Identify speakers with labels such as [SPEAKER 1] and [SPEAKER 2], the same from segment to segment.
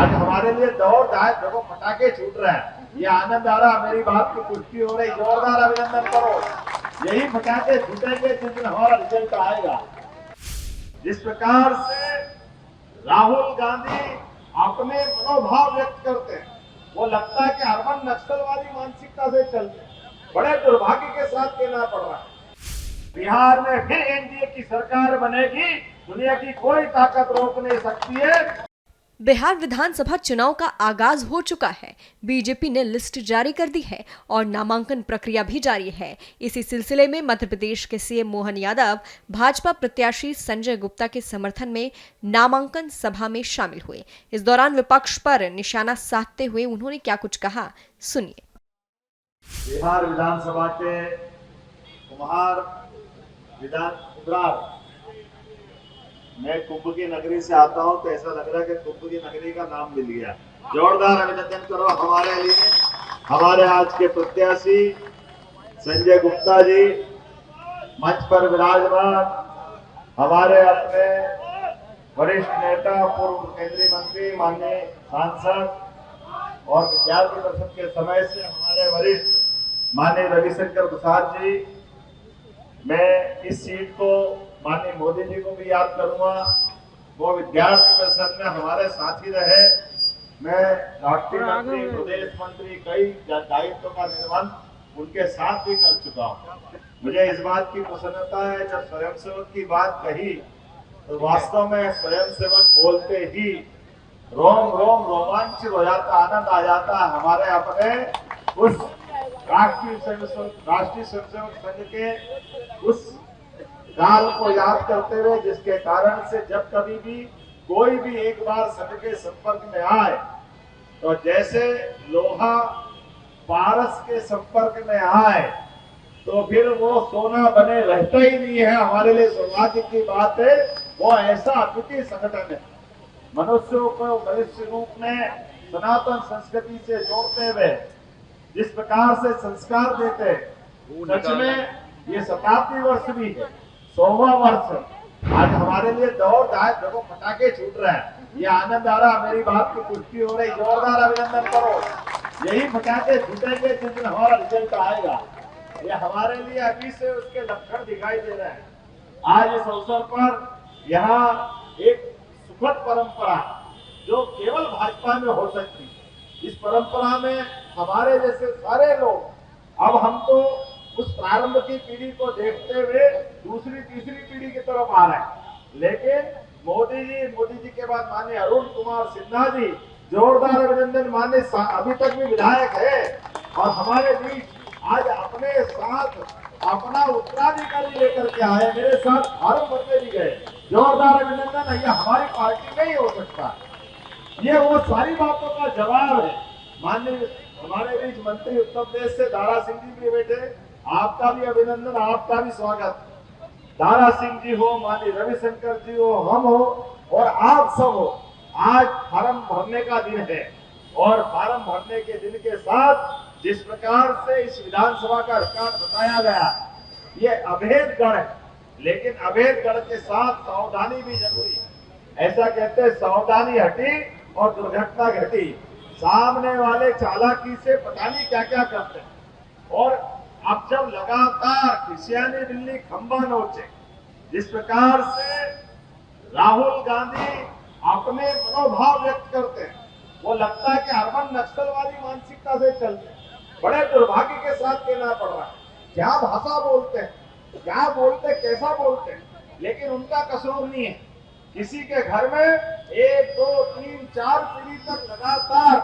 [SPEAKER 1] आज हमारे लिए दौड़ जाए, देखो पटाखे छूट रहे हैं, ये आनंद आ रहा, मेरी बात की पुष्टि हो रही, जोरदार अभिनंदन करो। यही पटाखे छूटेंगे जिस दिन हमारा रिजल्ट आएगा। जिस प्रकार से राहुल गांधी अपने मनोभाव व्यक्त करते हैं, वो लगता है कि अर्बन नक्सलवादी मानसिकता से चलते हैं। बड़े दुर्भाग्य के साथ कहना पड़ रहा है, बिहार में फिर एनडीए की सरकार बनेगी, दुनिया की कोई ताकत रोक नहीं सकती है।
[SPEAKER 2] बिहार विधानसभा चुनाव का आगाज हो चुका है। बीजेपी ने लिस्ट जारी कर दी है और नामांकन प्रक्रिया भी जारी है। इसी सिलसिले में मध्य प्रदेश के सीएम मोहन यादव भाजपा प्रत्याशी संजय गुप्ता के समर्थन में नामांकन सभा में शामिल हुए। इस दौरान विपक्ष पर निशाना साधते हुए उन्होंने क्या कुछ कहा, सुनिए।
[SPEAKER 1] बिहार विधानसभा के कुम्हार विधान मैं कुंभ की नगरी से आता हूं, तो ऐसा लग रहा है कि कुंभ की नगरी का नाम मिल गया। जोरदार अभिनंदन करो हमारे लिए, हमारे आज के प्रत्याशी संजय गुप्ता जी मंच पर विराजमान, हमारे अपने वरिष्ठ नेता पूर्व केंद्रीय मंत्री माननीय सांसद और विद्यार्थी परिषद के समय से हमारे वरिष्ठ माननीय रविशंकर प्रसाद जी। मैं इस सीट को माननीय मोदी जी को भी याद करूंगा, वो विद्यार्थी परिषद में हमारे साथी रहे। मैं राष्ट्रीय मंत्री, प्रदेश मंत्री, कई दायित्वों का निर्वहन उनके साथ भी कर चुका हूं। मुझे इस बात की प्रसन्नता है, जब स्वयंसेवक की बात कही तो वास्तव में स्वयंसेवक बोलते ही रोम रोम रोमांचित हो जाता, आनंद आ जाता। हमारे अपने उस राष्ट्रीय स्वयंसेवक संघ के उस काल को याद करते हुए, जिसके कारण से जब कभी भी कोई भी एक बार संघ के संपर्क में आए तो जैसे लोहा पारस के संपर्क में आए तो फिर वो सोना बने रहता ही नहीं है। हमारे लिए सौभाग्य की बात है, वो ऐसा अद्वितीय संगठन है, मनुष्यों को मनुष्य रूप में सनातन संस्कृति से जोड़ते हुए जिस प्रकार से संस्कार देते, सच में ये शताब्दी वर्ष भी है, 100वां वर्ष है। आज हमारे लिए दौड़ जाए, देखो पटाखे छूट रहे हैं, ये आनंद आ रहा, मेरी बात की पुष्टि हो रही, जोरदार अभिनंदन करो। यही पटाखे छूटेंगे जिस दिन हमारा रिजल्ट आएगा। ये हमारे लिए अभी से उसके लक्षण दिखाई दे रहे हैं। आज इस अवसर पर यहाँ एक सुखद परंपरा जो केवल भाजपा में हो सकती, इस परंपरा में हमारे जैसे सारे लोग, अब हम तो उस प्रारंभ की पीढ़ी को देखते हुए दूसरी तीसरी पीढ़ी की तरफ आ रहे हैं, लेकिन मोदी जी के बाद माननीय अरुण कुमार सिन्हा जी, जोरदार अभिनंदन। माननीय अभी तक भी विधायक है और हमारे बीच आज अपने साथ अपना उत्तराधिकारी लेकर के आए, मेरे साथ फार्म भरने भी गए। जोरदार अभिनंदन। ये हमारी पार्टी में ही हो सकता, ये वो सारी बातों का जवाब है। माननीय हमारे बीच मंत्री उत्तर प्रदेश से दारा सिंह जी भी बैठे, आपका भी अभिनंदन, आपका भी स्वागत। दारा सिंह जी हो, माननीय रविशंकर जी हो, हम हो और आप सब हो, आज फार्म भरने का दिन है और फार्म भरने के दिन के साथ जिस प्रकार से इस विधानसभा का रिकॉर्ड बताया गया, ये अभेद गढ़ है, लेकिन अभेद गढ़ के साथ सावधानी भी जरूरी है। ऐसा कहते हैं, सावधानी हटी और दुर्घटना घटी। सामने वाले चालाकी से पता नहीं क्या क्या करते हैं और अब जब लगातार खिसियानी बिल्ली खंबा नोचे, जिस प्रकार से राहुल गांधी अपने मनोभाव व्यक्त करते हैं, वो लगता है कि अर्बन नक्सलवादी मानसिकता से चलते हैं। बड़े दुर्भाग्य के साथ कहना पड़ रहा है, क्या भाषा बोलते हैं, क्या बोलते, कैसा बोलते हैं, लेकिन उनका कसूर नहीं है। किसी के घर में 1 2 3 4 पीढ़ी तक लगातार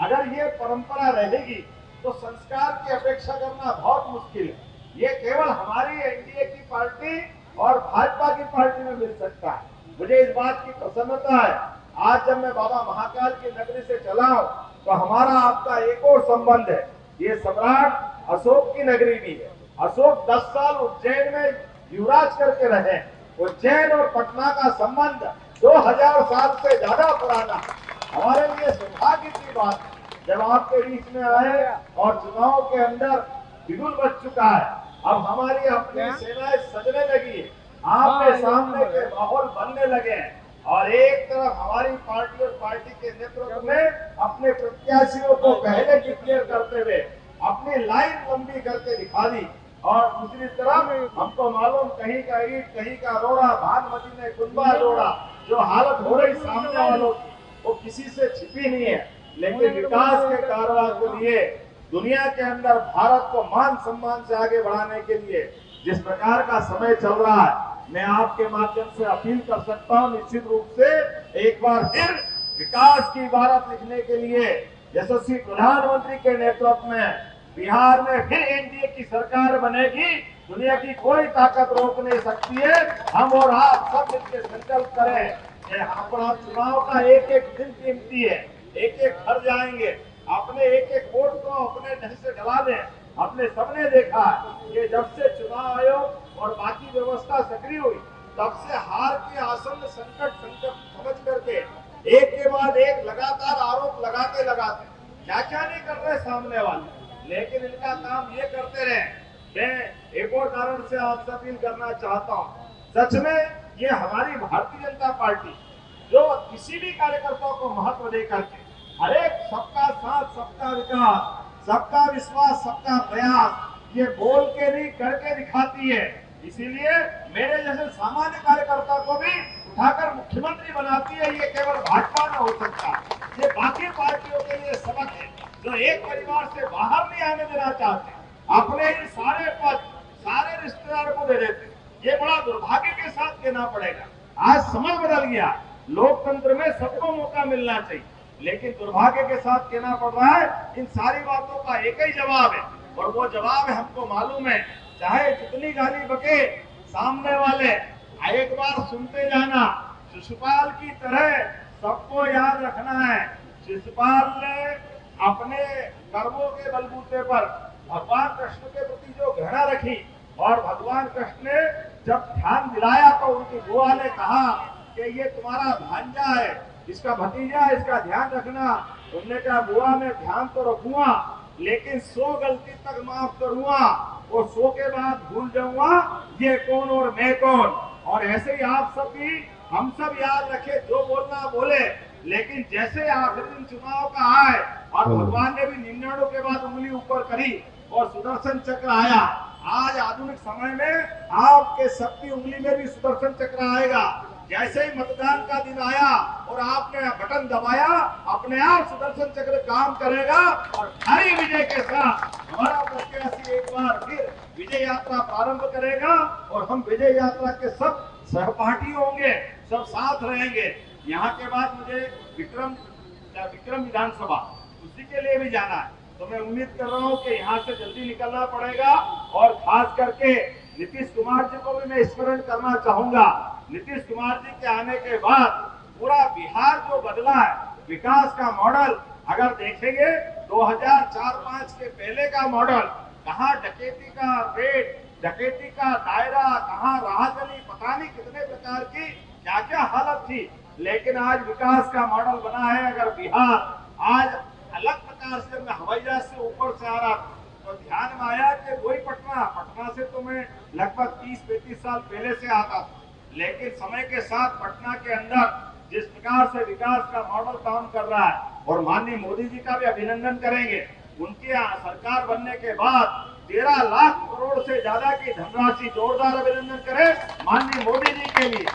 [SPEAKER 1] अगर ये परंपरा रहेगी तो संस्कार की अपेक्षा करना बहुत मुश्किल है। ये केवल हमारी एनडीए की पार्टी और भाजपा की पार्टी में मिल सकता है। मुझे इस बात की प्रसन्नता है, आज जब मैं बाबा महाकाल की नगरी से चला हूं तो हमारा आपका एक और संबंध है, ये सम्राट अशोक की नगरी भी है। अशोक 10 साल उज्जैन में युवराज करके रहे। उज्जैन और पटना का संबंध 2000 साल से ज्यादा पुराना। हमारे लिए सौभाग्य की बात जब आपके बीच में आए और चुनाव के अंदर बिगुल बच चुका है, अब हमारी अपनी सेनाएं सजने लगी है, आपके सामने के माहौल बनने लगे हैं। और एक तरफ हमारी पार्टी और पार्टी के नेतृत्व में अपने प्रत्याशियों को पहले डिक्लेयर करते हुए अपनी लाइन लंबी करके दिखा दी, और दूसरी तरफ हमको मालूम कहीं का ईंट कहीं का रोड़ा, भानुमती ने कुंबा जोड़ा, जो हालत हो रही सामने वालों की वो किसी से छिपी नहीं है। लेकिन विकास के कारवां के लिए दुनिया के अंदर भारत को मान सम्मान से आगे बढ़ाने के लिए जिस प्रकार का समय चल रहा है, मैं आपके माध्यम से अपील कर सकता हूं, निश्चित रूप से एक बार फिर विकास की इबारत लिखने के लिए यशस्वी प्रधानमंत्री के नेतृत्व में बिहार में फिर एनडीए की सरकार बनेगी। दुनिया की कोई ताकत रोक नहीं सकती है। हम और आप सब मिलकर संकल्प करें कि अपना चुनाव का एक एक दिन कीमती है, एक एक घर जाएंगे, अपने एक एक वोट को अपने ढंग से डला दें। हमने सबने देखा है कि जब से चुनाव आयोग और बाकी व्यवस्था सक्रिय हुई तब से हार के आसन्न संकट समझ करके एक के बाद एक लगातार आरोप लगाते क्या क्या नहीं कर रहे सामने वाले, लेकिन इनका काम ये करते रहे। मैं एक और कारण से आपसे अपील करना चाहता हूँ, सच में ये हमारी भारतीय जनता पार्टी जो किसी भी कार्यकर्ता को महत्व दे करके हर एक सबका साथ सबका विकास सबका विश्वास सबका प्रयास ये बोल के नहीं करके दिखाती है। इसीलिए मेरे जैसे सामान्य कार्यकर्ता को भी उठाकर मुख्यमंत्री बनाती है। ये केवल भाजपा में हो सकता है, ये बाकी पार्टियों के लिए सबक है जो एक परिवार से बाहर नहीं आने देना चाहते, अपने ही सारे पद सारे रिश्तेदार को दे देते। ये बड़ा दुर्भाग्य के साथ कहना पड़ेगा। आज समय बदल गया, लोकतंत्र में सबको मौका मिलना चाहिए, लेकिन दुर्भाग्य के साथ कहना पड़ रहा है इन सारी बातों का एक ही जवाब है, और वो जवाब है हमको मालूम है। चाहे जितनी गाली बके सामने वाले, एक बार सुनते जाना। शिशुपाल की तरह सबको याद रखना है, शिशुपाल ने अपने कर्मों के बलबूते पर भगवान कृष्ण के प्रति जो घृणा रखी, और भगवान कृष्ण ने जब ध्यान दिलाया तो उनकी बुआ ने कहा कि ये तुम्हारा भांजा है, इसका भतीजा है, इसका ध्यान रखना। उन्होंने कहा बुआ मैं ध्यान तो रखूंगा, लेकिन 100 गलती तक माफ करूंगा, और 100 के बाद भूल जाऊंगा ये कौन और मैं कौन। और ऐसे ही आप सब भी हम सब याद रखे, जो बोलना बोले, लेकिन जैसे आखिरी दिन चुनाव का आए और भगवान ने भी 99 के बाद उंगली ऊपर करी और सुदर्शन चक्र आया। आज आधुनिक समय में आपके सबकी उंगली में भी सुदर्शन चक्र आएगा। जैसे ही मतदान का दिन आया और आपने बटन दबाया, अपने आप सुदर्शन चक्र काम करेगा और भारी विजय के साथ हमारा प्रत्याशी एक बार फिर विजय यात्रा प्रारंभ करेगा, और हम विजय यात्रा के सब सहपाठी होंगे, सब साथ रहेंगे। यहाँ के बाद मुझे विक्रम विधानसभा उसी के लिए भी जाना है, तो मैं उम्मीद कर रहा हूँ कि यहाँ से जल्दी निकलना पड़ेगा। और खास करके नीतीश कुमार जी को भी मैं स्मरण करना चाहूंगा। नीतीश कुमार जी के आने के बाद पूरा बिहार जो बदला है, विकास का मॉडल अगर देखेंगे 2004-5 के पहले का मॉडल, कहाँ डकैती का रेट, डकैती का दायरा, कहाँ राहगीरी, पता नहीं कितने प्रकार की क्या क्या हालत थी, लेकिन आज विकास का मॉडल बना है। अगर बिहार आज अलग प्रकार से मैं हवाई जहाज से ऊपर से आ रहा तो ध्यान में आया कि वही पटना से तो मैं लगभग 30-35 साल पहले से आता था, लेकिन समय के साथ पटना के अंदर जिस प्रकार से विकास का मॉडल काम कर रहा है, और माननीय मोदी जी का भी अभिनंदन करेंगे, उनके सरकार बनने के बाद 13 लाख करोड़ से ज्यादा की धनराशि, जोरदार अभिनंदन करें माननीय मोदी जी के लिए,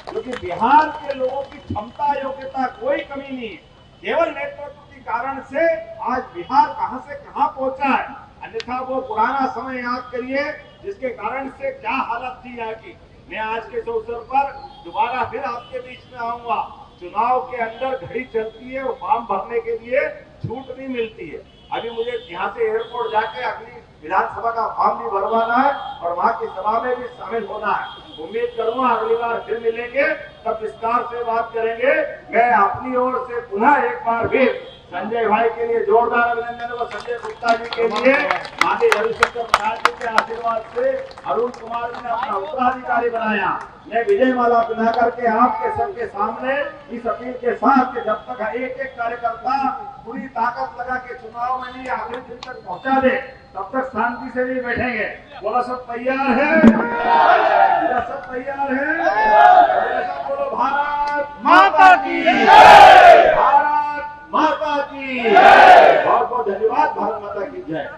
[SPEAKER 1] क्योंकि बिहार के लोगों की क्षमता योग्यता कोई कमी नहीं है, केवल नेतृत्व के कारण से आज बिहार कहां से कहां पहुंचा है। अन्यथा वो पुराना समय याद करिए जिसके कारण से क्या हालत थी यहाँ की। मैं आज के इस अवसर पर दोबारा फिर आपके बीच में आऊंगा। चुनाव के अंदर घड़ी चलती है और फॉर्म भरने के लिए छूट नहीं मिलती है। अभी मुझे यहाँ से एयरपोर्ट जाके अगली विधानसभा का फॉर्म भी भरवाना है और वहाँ की सभा में भी शामिल होना है। उम्मीद करूंगा अगली बार फिर मिलेंगे, तब विस्तार से बात करेंगे। मैं अपनी ओर से पुनः एक बार फिर संजय भाई के लिए जोरदार अभिनंदन, और संजय गुप्ता जी के लिए माननीय रविशंकर प्रसाद जी के आशीर्वाद से अरुण कुमार जी ने अपना उत्तराधिकारी बनाया। मैं विजय माला पिला करके आपके सबके सामने इस अपील के साथ कि जब तक एक एक कार्यकर्ता पूरी ताकत लगा के चुनाव में नहीं आखिरी दिन तक पहुंचा दे, तब तक शांति से नहीं बैठेंगे। बोला सब तैयार है? सब तैयार है? बोलो भारत की भारत माता की बहुत बहुत धन्यवाद। भारत माता की जय।